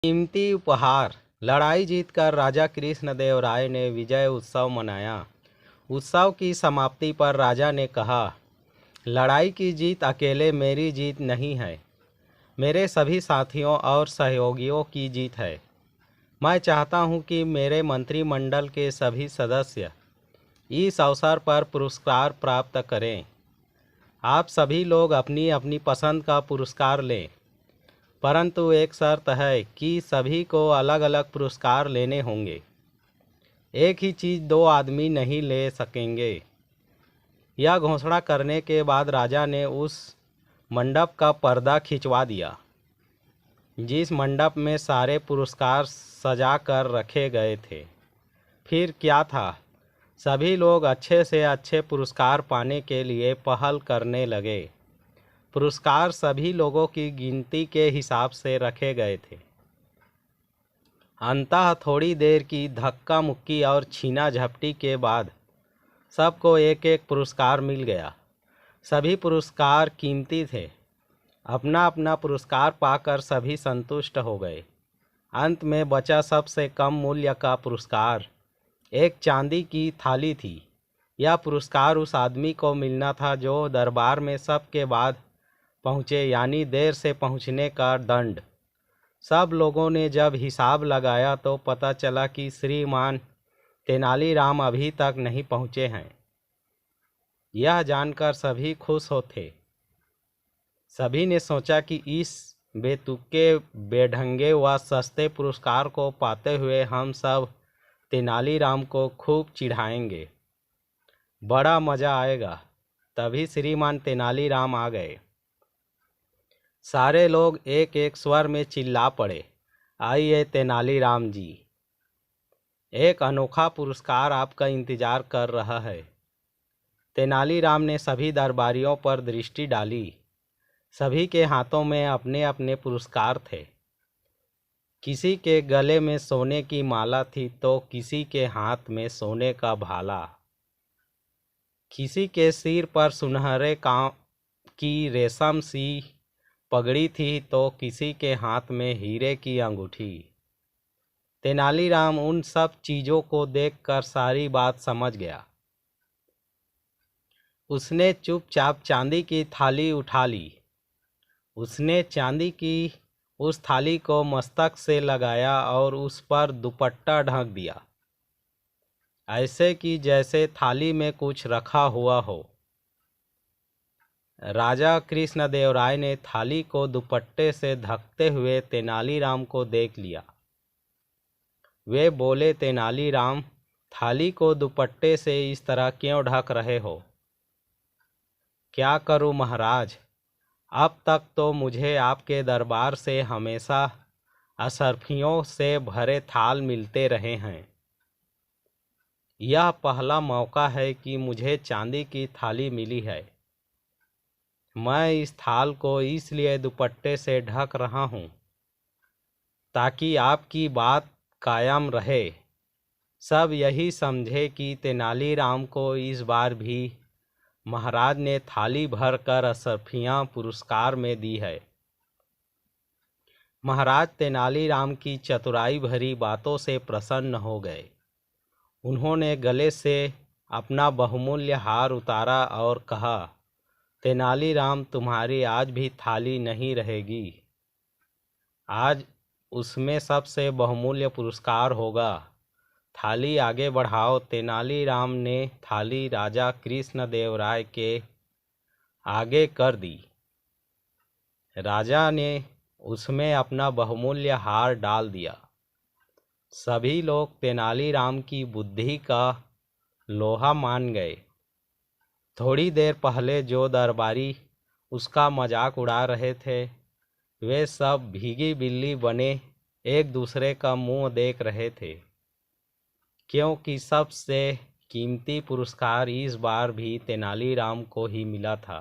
कीमती उपहार। लड़ाई जीतकर राजा कृष्णदेव राय ने विजय उत्सव मनाया। उत्सव की समाप्ति पर राजा ने कहा, लड़ाई की जीत अकेले मेरी जीत नहीं है, मेरे सभी साथियों और सहयोगियों की जीत है। मैं चाहता हूं कि मेरे मंत्रिमंडल के सभी सदस्य इस अवसर पर पुरस्कार प्राप्त करें। आप सभी लोग अपनी अपनी पसंद का पुरस्कार लें, परंतु एक शर्त है कि सभी को अलग अलग पुरस्कार लेने होंगे। एक ही चीज़ दो आदमी नहीं ले सकेंगे। यह घोषणा करने के बाद राजा ने उस मंडप का पर्दा खिंचवा दिया जिस मंडप में सारे पुरस्कार सजा कर रखे गए थे। फिर क्या था, सभी लोग अच्छे से अच्छे पुरस्कार पाने के लिए पहल करने लगे। पुरस्कार सभी लोगों की गिनती के हिसाब से रखे गए थे। अंततः थोड़ी देर की धक्का मुक्की और छीना झपटी के बाद सबको एक एक पुरस्कार मिल गया। सभी पुरस्कार कीमती थे। अपना अपना पुरस्कार पाकर सभी संतुष्ट हो गए। अंत में बचा सबसे कम मूल्य का पुरस्कार एक चांदी की थाली थी। यह पुरस्कार उस आदमी को मिलना था जो दरबार में सबके बाद पहुँचे, यानी देर से पहुँचने का दंड। सब लोगों ने जब हिसाब लगाया तो पता चला कि श्रीमान तेनालीराम अभी तक नहीं पहुँचे हैं। यह जानकर सभी खुश होते। सभी ने सोचा कि इस बेतुके, बेढंगे व सस्ते पुरस्कार को पाते हुए हम सब तेनालीराम को खूब चिढ़ाएंगे, बड़ा मज़ा आएगा। तभी श्रीमान तेनालीराम आ गए। सारे लोग एक एक स्वर में चिल्ला पड़े, आइए तेनालीराम जी, एक अनोखा पुरस्कार आपका इंतजार कर रहा है। तेनालीराम ने सभी दरबारियों पर दृष्टि डाली। सभी के हाथों में अपने अपने पुरस्कार थे। किसी के गले में सोने की माला थी तो किसी के हाथ में सोने का भाला। किसी के सिर पर सुनहरे काम की रेशम सी पगड़ी थी तो किसी के हाथ में हीरे की अंगूठी। तेनालीराम उन सब चीज़ों को देखकर सारी बात समझ गया। उसने चुपचाप चांदी की थाली उठा ली। उसने चांदी की उस थाली को मस्तक से लगाया और उस पर दुपट्टा ढक दिया, ऐसे कि जैसे थाली में कुछ रखा हुआ हो। राजा कृष्णदेव राय ने थाली को दुपट्टे से ढकते हुए तेनालीराम को देख लिया। वे बोले, तेनालीराम, थाली को दुपट्टे से इस तरह क्यों ढक रहे हो? क्या करूं महाराज, अब तक तो मुझे आपके दरबार से हमेशा अशर्फियों से भरे थाल मिलते रहे हैं। यह पहला मौका है कि मुझे चांदी की थाली मिली है। मैं इस थाल को इसलिए दुपट्टे से ढक रहा हूँ ताकि आपकी बात कायम रहे। सब यही समझे कि तेनालीराम को इस बार भी महाराज ने थाली भर कर अशर्फियाँ पुरस्कार में दी है। महाराज तेनालीराम की चतुराई भरी बातों से प्रसन्न हो गए। उन्होंने गले से अपना बहुमूल्य हार उतारा और कहा, तेनालीराम, तुम्हारी आज भी थाली नहीं रहेगी। आज उसमें सबसे बहुमूल्य पुरस्कार होगा। थाली आगे बढ़ाओ। तेनालीराम ने थाली राजा कृष्णदेव राय के आगे कर दी। राजा ने उसमें अपना बहुमूल्य हार डाल दिया। सभी लोग तेनालीराम की बुद्धि का लोहा मान गए। थोड़ी देर पहले जो दरबारी उसका मजाक उड़ा रहे थे, वे सब भीगी बिल्ली बने एक दूसरे का मुंह देख रहे थे, क्योंकि सबसे कीमती पुरस्कार इस बार भी तेनालीराम को ही मिला था।